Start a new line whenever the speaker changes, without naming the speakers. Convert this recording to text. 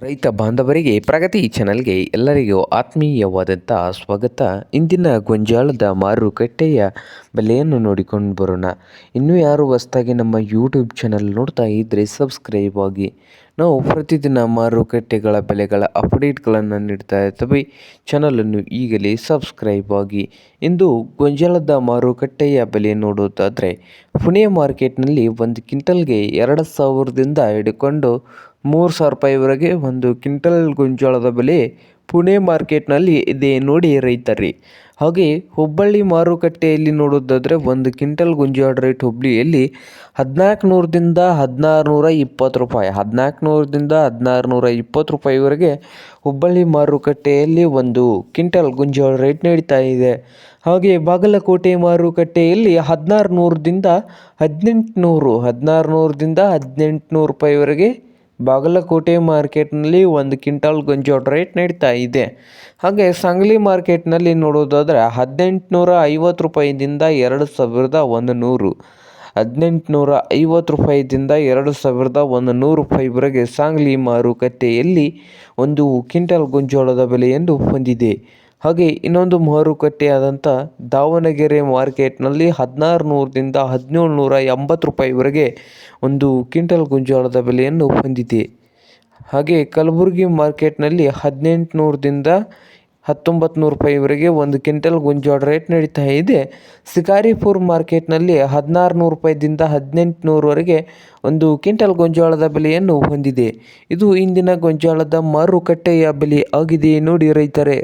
ರೈತ ಬಾಂಧವರಿಗೆ ಪ್ರಗತಿ ಚಾನಲ್ಗೆ ಎಲ್ಲರಿಗೂ ಆತ್ಮೀಯವಾದಂಥ ಸ್ವಾಗತ. ಇಂದಿನ ಗೊಂಜಾಳದ ಮಾರುಕಟ್ಟೆಯ ಬೆಲೆಯನ್ನು ನೋಡಿಕೊಂಡು ಬರೋಣ. ಇನ್ನೂ ಯಾರು ಹೊಸದಾಗಿ ನಮ್ಮ ಯೂಟ್ಯೂಬ್ ಚಾನಲ್ ನೋಡ್ತಾ ಇದ್ದರೆ ಸಬ್ಸ್ಕ್ರೈಬ್ ಆಗಿ. ನಾವು ಪ್ರತಿದಿನ ಮಾರುಕಟ್ಟೆಗಳ ಬೆಲೆಗಳ ಅಪ್ಡೇಟ್ಗಳನ್ನು ನೀಡ್ತಾ ಇರ್ತೇವೆ. ಚಾನಲನ್ನು ಈಗಲೇ ಸಬ್ಸ್ಕ್ರೈಬ್ ಆಗಿ. ಇಂದು ಗೊಂಜಾಳದ ಮಾರುಕಟ್ಟೆಯ ಬೆಲೆ ನೋಡೋದಾದರೆ ಪುಣೆ ಮಾರ್ಕೆಟ್ನಲ್ಲಿ ಒಂದು ಕ್ವಿಂಟಲ್ಗೆ 2,000ದಿಂದ ಹಿಡ್ಕೊಂಡು 3,000 ರೂಪಾಯಿವರೆಗೆ ಒಂದು ಕ್ವಿಂಟಲ್ ಗೊಂಜಾಳದ ಬೆಲೆ ಪುಣೆ ಮಾರ್ಕೆಟ್ನಲ್ಲಿ ಇದೆ ನೋಡಿ ರೈತರೇ. ಹಾಗೆ ಹುಬ್ಬಳ್ಳಿ ಮಾರುಕಟ್ಟೆಯಲ್ಲಿ ನೋಡೋದಾದರೆ ಒಂದು ಕ್ವಿಂಟಲ್ ಗೊಂಜಾಳ ರೇಟ್ ಹುಬ್ಬಳ್ಳಿಯಲ್ಲಿ 1,400ದಿಂದ 1,620 ರೂಪಾಯಿ, 1,400ದಿಂದ 1,620 ರೂಪಾಯಿವರೆಗೆ ಹುಬ್ಬಳ್ಳಿ ಮಾರುಕಟ್ಟೆಯಲ್ಲಿ ಒಂದು ಕ್ವಿಂಟಲ್ ಗೊಂಜಾಳ ರೇಟ್ ನಡೀತಾ ಇದೆ. ಹಾಗೆ ಬಾಗಲಕೋಟೆ ಮಾರುಕಟ್ಟೆಯಲ್ಲಿ 1,600ದಿಂದ 1,800 ರೂಪಾಯಿವರೆಗೆ ಬಾಗಲಕೋಟೆ ಮಾರ್ಕೆಟ್ನಲ್ಲಿ ಒಂದು ಕ್ವಿಂಟಲ್ ಗೊಂಜಾಳ ರೇಟ್ ನಡೀತಾ ಇದೆ. ಹಾಗೆ ಸಾಂಗ್ಲಿ ಮಾರ್ಕೆಟ್ನಲ್ಲಿ ನೋಡೋದಾದರೆ 1,850 ರೂಪಾಯಿದಿಂದ 2,100, 1,850 ರೂಪಾಯಿದಿಂದ 2,100 ರೂಪಾಯಿವರೆಗೆ ಸಾಂಗ್ಲಿ ಮಾರುಕಟ್ಟೆಯಲ್ಲಿ ಒಂದು ಕ್ವಿಂಟಲ್ ಗೊಂಜಾಳದ ಬೆಲೆಯನ್ನು ಹೊಂದಿದೆ. ಹಾಗೆ ಇನ್ನೊಂದು ಮಾರುಕಟ್ಟೆಯಾದಂಥ ದಾವಣಗೆರೆ ಮಾರ್ಕೆಟ್ನಲ್ಲಿ 1,600ದಿಂದ 1,780 ರೂಪಾಯಿವರೆಗೆ ಒಂದು ಕ್ವಿಂಟಲ್ ಗೊಂಜಾಳದ ಬೆಲೆಯನ್ನು ಹೊಂದಿದೆ. ಹಾಗೆ ಕಲಬುರಗಿ ಮಾರ್ಕೆಟ್ನಲ್ಲಿ 1,800ದಿಂದ 1,900 ರೂಪಾಯಿವರೆಗೆ ಒಂದು ಕ್ವಿಂಟಲ್ ಗೊಂಜಾಳ ರೇಟ್ ನಡೀತಾ ಇದೆ. ಶಿಕಾರಿಪುರ ಮಾರ್ಕೆಟ್ನಲ್ಲಿ 1,600 ರೂಪಾಯಿದಿಂದ 1,800ವರೆಗೆ ಒಂದು ಕ್ವಿಂಟಲ್ ಗೊಂಜಾಳದ ಬೆಲೆಯನ್ನು ಹೊಂದಿದೆ. ಇದು ಇಂದಿನ ಗೊಂಜಾಳದ ಮಾರುಕಟ್ಟೆಯ ಬೆಲೆ ಆಗಿದೆ ನೋಡಿ ರೈತರೇ.